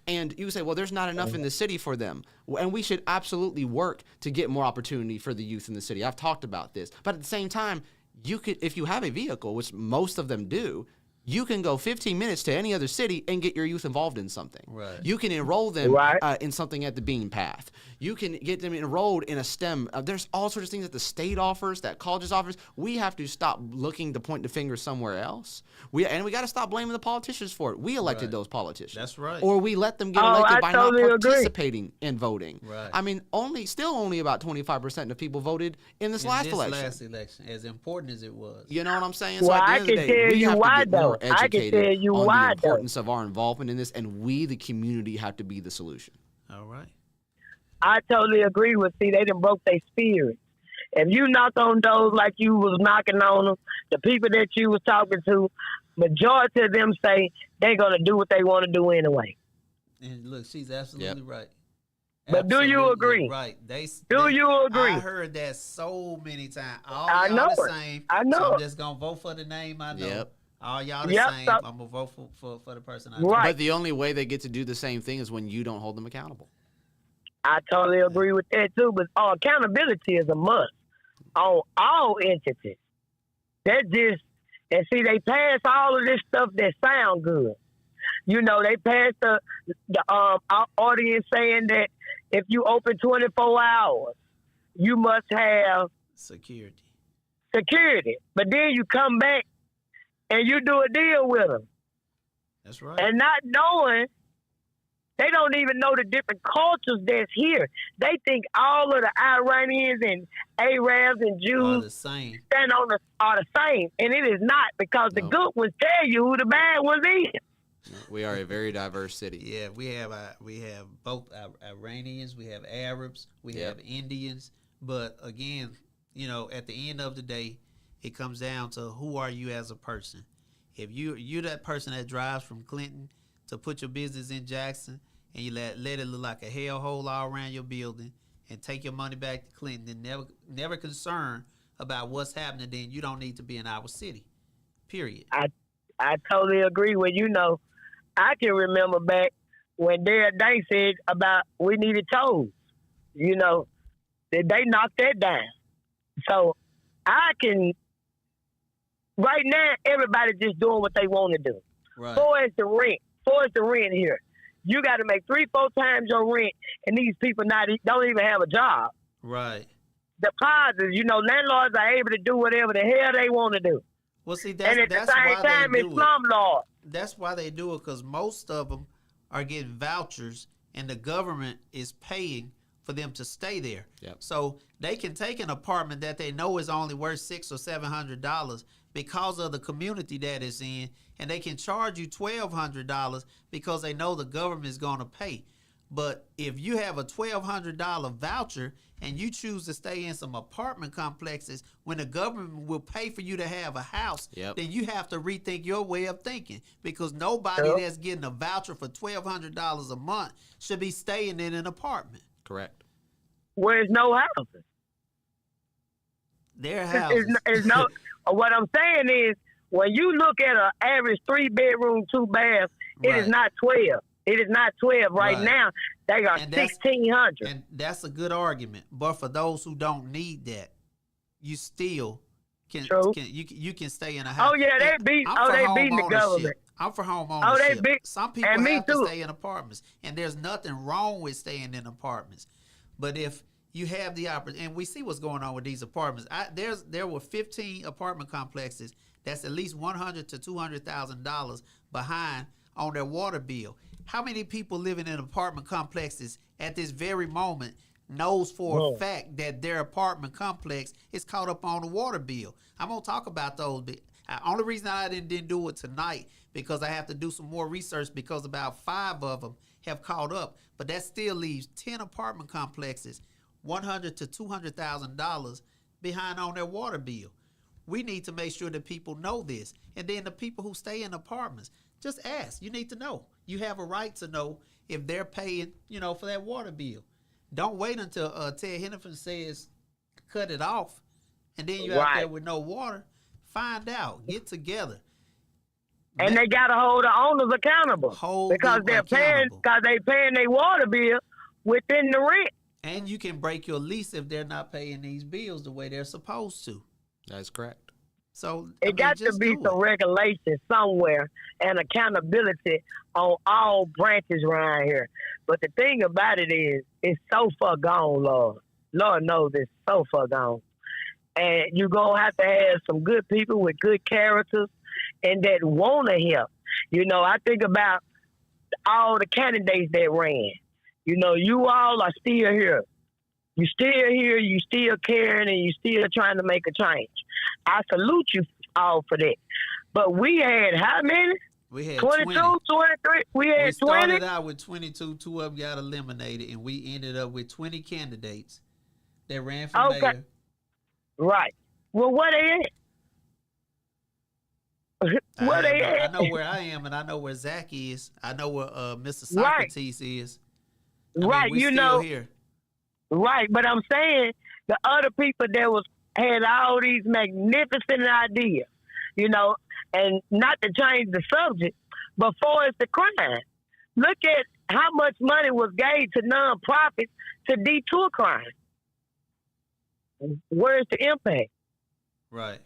And you say, well, there's not enough in the city for them. And we should absolutely work to get more opportunity for the youth in the city. I've talked about this. But at the same time, you could, if you have a vehicle, which most of them do, you can go 15 minutes to any other city and get your youth involved in something. You can enroll them in something at the Bean Path. You can get them enrolled in a STEM. There's all sorts of things that the state offers, that colleges offers. We have to stop looking to point the finger somewhere else. We got to stop blaming the politicians for it. We elected those politicians. That's right. Or we let them get elected by not participating in voting. I mean, still only about 25% of people voted in this last election. As important as it was. You know what I'm saying? So at the end of the day, we have to get more educated on the importance of our involvement in this, and we, the community, have to be the solution. All right. I totally agree with. See, they done broke their spirit. If you knocked on doors like you was knocking on them, the people that you was talking to, majority of them say they're gonna do what they want to do anyway. And look, she's absolutely right. But do you agree? Right. Do you agree? I heard that so many times. I know the same. I know. So I'm just gonna vote for the name I know. All y'all the same. I'm gonna vote for the person I know. But the only way they get to do the same thing is when you don't hold them accountable. I totally agree with that too. But accountability is a must on all entities. That just, and see, they pass all of this stuff that sound good. You know, they pass the audience saying that if you open 24 hours, you must have security. But then you come back and you do a deal with them. That's right. And not knowing, they don't even know the different cultures that's here. They think all of the Iranians and Arabs and Jews stand on are the same. And it is not, because the good ones tell you who the bad ones is. We are a very diverse city. Yeah, we have both Iranians, we have Arabs, we have Indians, But again, at the end of the day, it comes down to who are you as a person. If you're that person that drives from Clinton to put your business in Jackson, and you let it look like a hellhole all around your building, and take your money back to Clinton, and never concerned about what's happening, then you don't need to be in our city. Period. I totally agree with I can remember back when Dad Day said about we needed tolls. They knocked that down. So I can. Right now, everybody's just doing what they want to do. Right. For the rent here. You got to make 3-4 times your rent, and these people don't even have a job. Right. Deposits, landlords are able to do whatever the hell they want to do. Well, see, and at that's the same why time, they it's do slumlords. That's why they do it, because most of them are getting vouchers, and the government is paying for them to stay there. Yep. So they can take an apartment that they know is only worth $600 or $700 because of the community that it's in, and they can charge you $1,200 because they know the government is going to pay. But if you have a $1,200 voucher and you choose to stay in some apartment complexes when the government will pay for you to have a house, Yep. then you have to rethink your way of thinking, because nobody that's getting a voucher for $1,200 a month should be staying in an apartment. Correct. Where's no houses? Their houses. It's no. What I'm saying is, when you look at an average 3-bedroom, 2-bath, it is not 12. It is not 12 right now. They are 1,600. And that's a good argument. But for those who don't need that, you still can you can stay in a house. Oh yeah, they beating the government. I'm for home ownership. Some people have to too. stay in apartments, and there's nothing wrong with staying in apartments. But if you have the opportunity, and we see what's going on with these apartments. There were 15 apartment complexes that's at least $100,000 to $200,000 behind on their water bill. How many people living in apartment complexes at this very moment knows for a fact that their apartment complex is caught up on the water bill? I'm gonna talk about those. The only reason I didn't do it tonight because I have to do some more research, because about 5 of them have caught up. But that still leaves 10 apartment complexes, $100,000 to $200,000 behind on their water bill. We need to make sure that people know this. And then the people who stay in apartments, just ask. You need to know. You have a right to know if they're paying, for that water bill. Don't wait until Ted Hennepin says cut it off, and then you're out there with no water. Find out. Get together. And they got to hold the owners accountable because they're paying their water bill within the rent. And you can break your lease if they're not paying these bills the way they're supposed to. That's correct. So it got to be some regulation somewhere and accountability on all branches around here. But the thing about it is, it's so far gone, Lord. Lord knows it's so far gone. And you're going to have some good people with good characters and that want to help. I think about all the candidates that ran. You all are still here. You still here, you still caring, and you still trying to make a change. I salute you all for that. But we had how many? We had 22, 23. We had 20. We started out with 22. 2 of them got eliminated, and we ended up with 20 candidates that ran for mayor. Right. Well, where they at? Where they at? I know where I am, and I know where Zach is. I know where Mr. Socrates is. Right, we're still here. Right, but I'm saying the other people that had all these magnificent ideas, and not to change the subject, but for it's the crime. Look at how much money was gave to nonprofits to detour crime. Where's the impact? Right.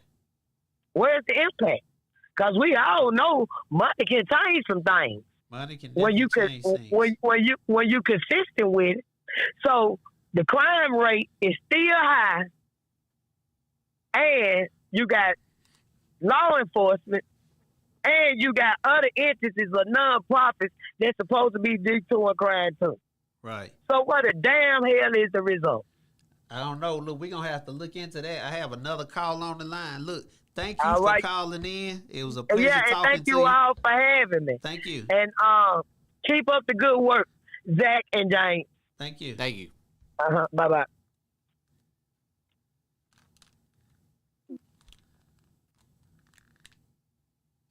Where's the impact? Because we all know money can change some things. Money can change things. When you consistent with it. So the crime rate is still high, and you got law enforcement, and you got other entities or nonprofits that's supposed to be detouring crime too. Right. So what the damn hell is the result? I don't know. Look, we're going to have to look into that. I have another call on the line. Look, thank you for calling in. It was a pleasure talking to you. Yeah, and thank you all for having me. Thank you. And keep up the good work, Zach and James. Thank you. Thank you. Bye-bye.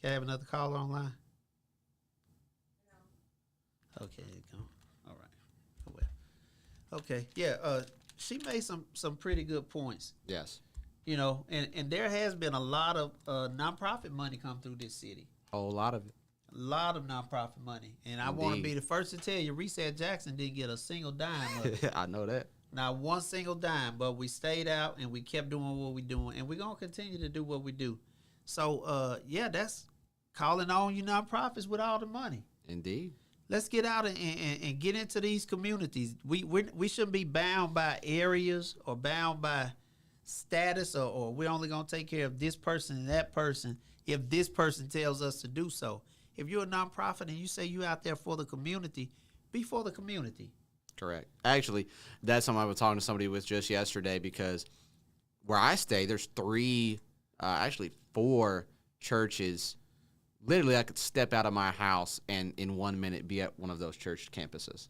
have another caller online? No. Okay, go. All right. Oh, well. Okay, yeah. She made some pretty good points. Yes. You know, and there has been a lot of nonprofit money come through this city. A whole lot of it. A lot of nonprofit money. And I want to be the first to tell you, Reset Jackson didn't get a single dime of it. I know that. Not one single dime, but we stayed out and we kept doing what we're doing. And we're going to continue to do what we do. So, yeah, that's calling on you nonprofits with all the money. Indeed. Let's get out and get into these communities. We shouldn't be bound by areas or bound by status or we're only going to take care of this person and that person if this person tells us to do so. If you're a nonprofit and you say you're out there for the community, be for the community. Correct. Actually, that's something I was talking to somebody with just yesterday because where I stay, there's four churches. Literally, I could step out of my house and in 1 minute be at one of those church campuses.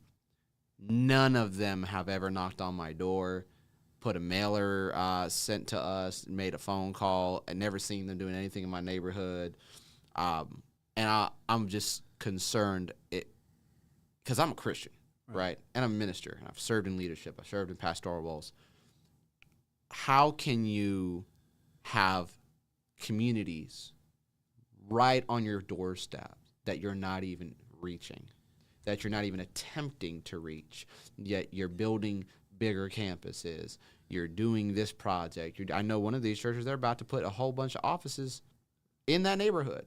None of them have ever knocked on my door, put a mailer sent to us, made a phone call. I've never seen them doing anything in my neighborhood. And I'm just concerned because I'm a Christian, right? And I'm a minister. And I've served in leadership. I've served in pastoral roles. How can you have communities right on your doorstep that you're not even reaching, that you're not even attempting to reach, yet you're building bigger campuses, you're doing this project. I know one of these churches, they're about to put a whole bunch of offices in that neighborhood,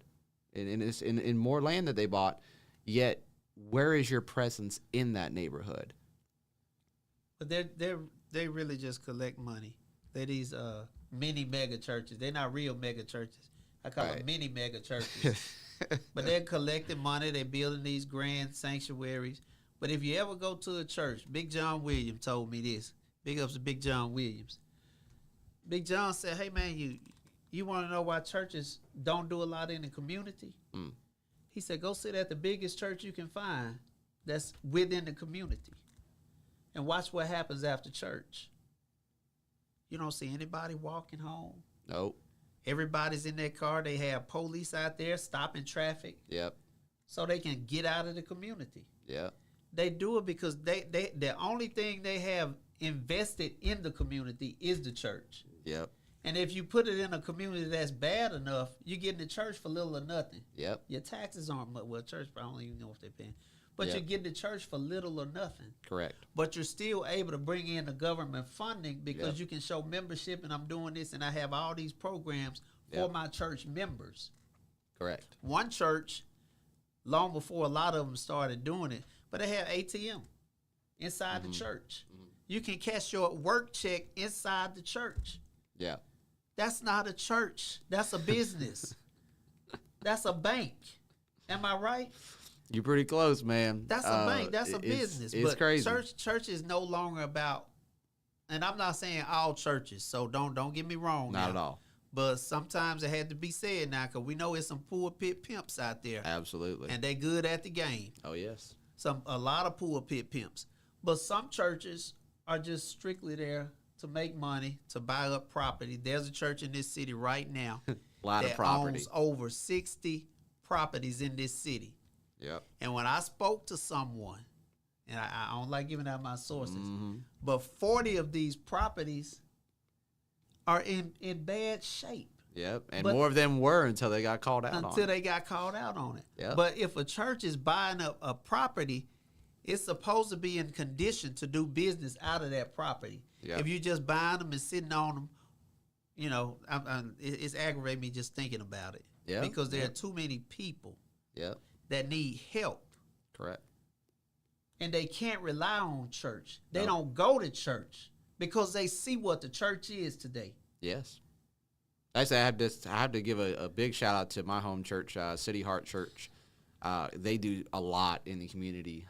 in more land that they bought, yet where is your presence in that neighborhood? But they really just collect money. They're these mini mega churches. They're not real mega churches. I call them mini mega churches. But they're collecting money. They're building these grand sanctuaries. But if you ever go to a church, Big John Williams told me this. Big ups to Big John Williams. Big John said, hey, man, you want to know why churches don't do a lot in the community? Mm. He said, go sit at the biggest church you can find that's within the community and watch what happens after church. You don't see anybody walking home. Nope. Everybody's in their car. They have police out there stopping traffic. Yep. So they can get out of the community. Yep. They do it because the only thing they have invested in the community is the church. Yep. And if you put it in a community that's bad enough, you get in the church for little or nothing. Yep. Your taxes aren't much. Well, church, I don't even know if they're paying. But Yep. you get in the church for little or nothing. Correct. But you're still able to bring in the government funding because Yep. you can show membership and I'm doing this and I have all these programs for Yep. my church members. Correct. One church, long before a lot of them started doing it, but they have ATM inside the church. Mm-hmm. You can cash your work check inside the church. Yeah. That's not a church. That's a business. That's a bank. Am I right? You're pretty close, man. That's a bank. That's a business. It's but crazy. Church is no longer about, and I'm not saying all churches, so don't get me wrong. Not at all. But sometimes it had to be said now because we know it's some pulpit pimps out there. Absolutely. And they good at the game. Oh, yes. A lot of pulpit pimps. But some churches are just strictly there to make money, to buy up property. There's a church in this city right now a lot that of property. owns over 60 properties in this city. Yep. And when I spoke to someone, and I don't like giving out my sources, but 40 of these properties are in bad shape. Yep. And more of them were until they got called out on it. Until they got called out on it. Yep. But if a church is buying up a property, it's supposed to be in condition to do business out of that property. Yep. If you're just buying them and sitting on them, you know, it's aggravating me just thinking about it. Yeah. Because there are too many people that need help. Correct. And they can't rely on church. They don't go to church because they see what the church is today. Yes. Actually, I have to give a big shout out to my home church, City Heart Church. They do a lot in the community.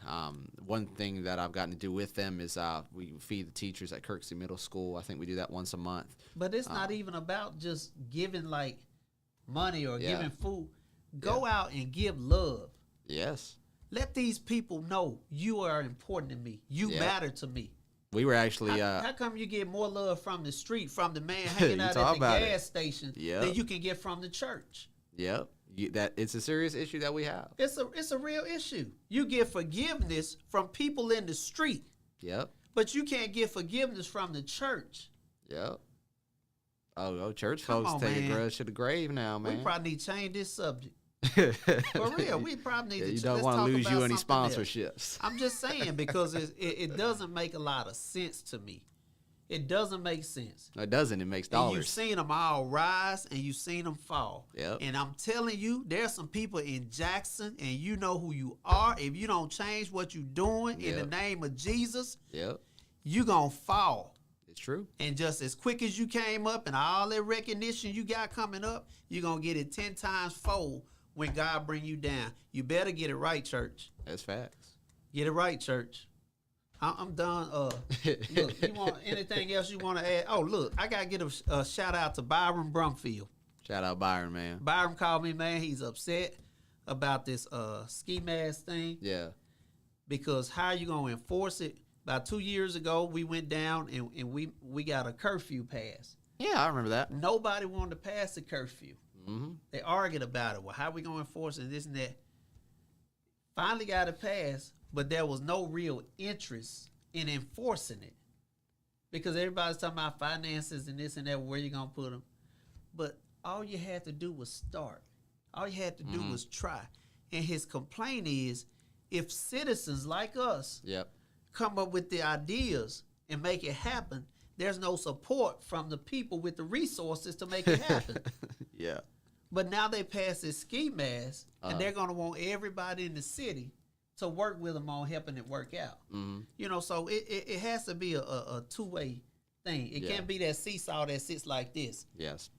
One thing that I've gotten to do with them is we feed the teachers at Kirksey Middle School. I think we do that once a month. But it's not even about just giving like money or giving food. Go out and give love. Yes. Let these people know you are important to me. You matter to me. We were actually... How come you get more love from the street, from the man hanging out at the gas station than you can get from the church? Yep. That it's a serious issue that we have. It's a real issue. You get forgiveness from people in the street. Yep. But you can't get forgiveness from the church. Yep. Oh, church Come folks on, take man. a grudge to the grave now, man. We probably need to change this subject. For real, we probably need to. You don't let's want to talk lose about you any something else. sponsorships. I'm just saying because it doesn't make a lot of sense to me. It doesn't make sense. No, it doesn't. It makes And dollars. you've seen them all rise and you've seen them fall. Yep. And I'm telling you, there's some people in Jackson, and you know who you are. If you don't change what you're doing in the name of Jesus, Yep. you're going to fall. It's true. And just as quick as you came up and all that recognition you got coming up, you're going to get it 10 times fold when God bring you down. You better get it right, church. That's facts. Get it right, church. I'm done. Look, you want anything else you want to add? Oh, look, I got to get a shout out to Byron Brumfield. Shout out Byron, man. Byron called me, man. He's upset about this ski mask thing. Yeah. Because how are you going to enforce it? About 2 years ago, we went down and we got a curfew passed. Yeah, I remember that. Nobody wanted to pass the curfew. Mm-hmm. They argued about it. Well, how we going to enforce it, this and that. Finally got it passed, but there was no real interest in enforcing it. Because everybody's talking about finances and this and that, where you going to put them. But all you had to do was start. All you had to do was try. And his complaint is, if citizens like us come up with the ideas and make it happen, there's no support from the people with the resources to make it happen. Yeah. But now they pass this ski mask, and they're going to want everybody in the city to work with them on helping it work out. Mm-hmm. You know, so it has to be a two-way thing. It can't be that seesaw that sits like this. Yes.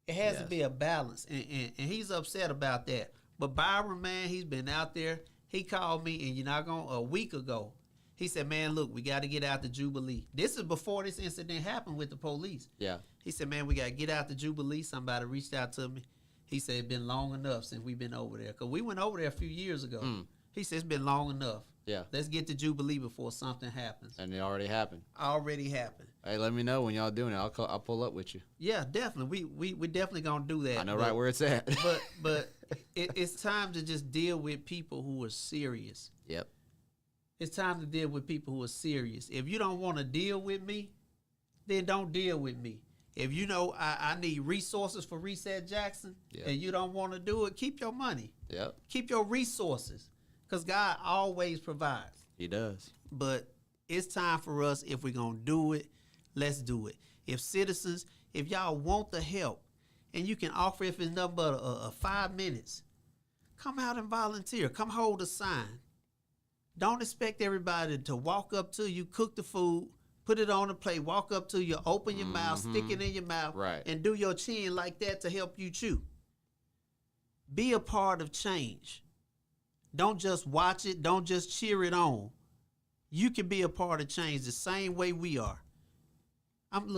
It has to be a balance, and he's upset about that. But Byron, man, he's been out there. He called me, and you're not going a week ago. He said, man, look, we got to get out the Jubilee. This is before this incident happened with the police. Yeah. He said, man, we got to get out the Jubilee. Somebody reached out to me. He said, it's been long enough since we've been over there. Because we went over there a few years ago. He said, it's been long enough. Yeah. Let's get to Jubilee before something happens. And it already happened. Already happened. Hey, let me know when y'all doing it. I'll pull up with you. Yeah, definitely. We definitely going to do that. I know right where it's at. but it's time to just deal with people who are serious. Yep. It's time to deal with people who are serious. If you don't want to deal with me, then don't deal with me. If you know I need resources for Reset Jackson and you don't want to do it, keep your money. Yep. Keep your resources because God always provides. He does. But it's time for us, if we're going to do it, let's do it. If citizens, if y'all want the help and you can offer if it's nothing but 5 minutes, come out and volunteer. Come hold a sign. Don't expect everybody to walk up to you, cook the food, put it on the plate, walk up to you, open your mouth, stick it in your mouth, and do your chin like that to help you chew. Be a part of change. Don't just watch it. Don't just cheer it on. You can be a part of change the same way we are. I'm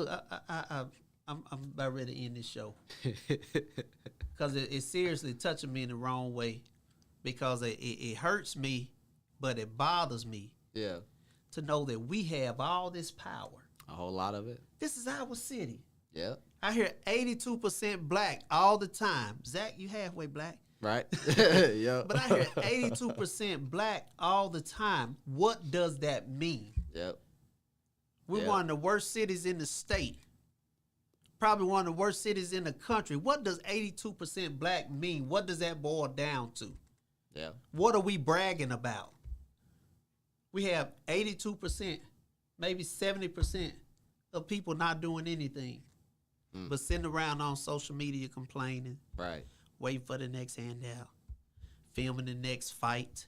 about ready to end this show because it's seriously touching me in the wrong way because it hurts me, but it bothers me. Yeah. To know that we have all this power. A whole lot of it. This is our city. Yeah. I hear 82% black all the time. Zach, you halfway black. Right. Yeah. But I hear 82% black all the time. What does that mean? Yep. We're one of the worst cities in the state. Probably one of the worst cities in the country. What does 82% black mean? What does that boil down to? Yeah. What are we bragging about? We have 82%, maybe 70% of people not doing anything, but sitting around on social media complaining, right? Waiting for the next handout, filming the next fight,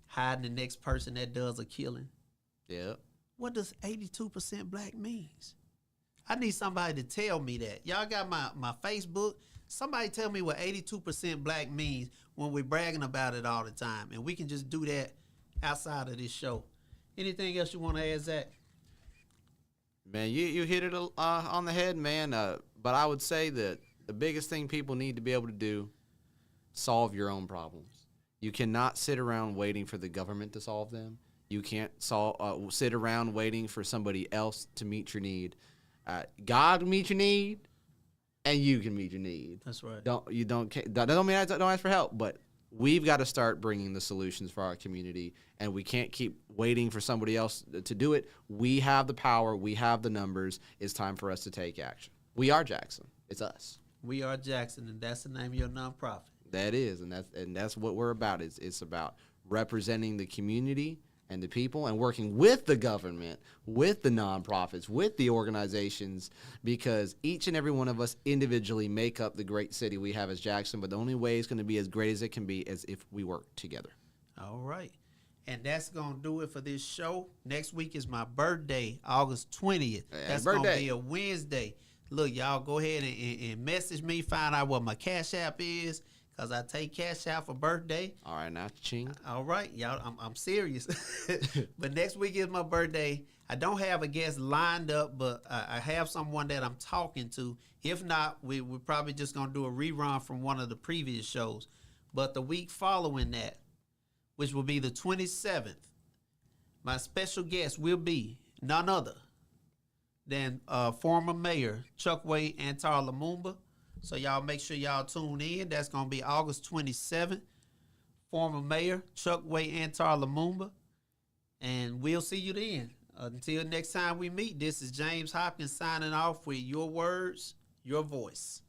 hiding the next person that does a killing. Yeah. What does 82% black means? I need somebody to tell me that. Y'all got my Facebook. Somebody tell me what 82% black means when we're bragging about it all the time, and we can just do that outside of this show. Anything else you want to add, Zach? Man, you hit it on the head, man. But I would say that the biggest thing people need to be able to do, solve your own problems. You cannot sit around waiting for the government to solve them. You can't sit around waiting for somebody else to meet your need. God will meet your need, and you can meet your need. That's right. That don't mean I don't ask for help, but we've got to start bringing the solutions for our community, and we can't keep waiting for somebody else to do it. We have the power. We have the numbers. It's time for us to take action. We are Jackson. It's us. We are Jackson, and that's the name of your nonprofit. That is, and that's what we're about. It's about representing the community and the people and working with the government, with the nonprofits, with the organizations, because each and every one of us individually make up the great city we have as Jackson, but the only way it's going to be as great as it can be is if we work together. All right. And that's going to do it for this show. Next week is my birthday, August 20th. That's going to be a Wednesday. Look, y'all go ahead and message me, find out what my Cash App is, because I take Cash App for birthday. All right, now, ching. All right, y'all, I'm serious. But next week is my birthday. I don't have a guest lined up, but I have someone that I'm talking to. If not, we're probably just going to do a rerun from one of the previous shows. But the week following that, which will be the 27th, my special guest will be none other than former Mayor Chukwueze Antar Lumumba. So y'all make sure y'all tune in. That's going to be August 27th. Former Mayor Chukwueze Antar Lumumba. And we'll see you then. Until next time we meet, this is James Hopkins signing off with Your Words, Your Voice.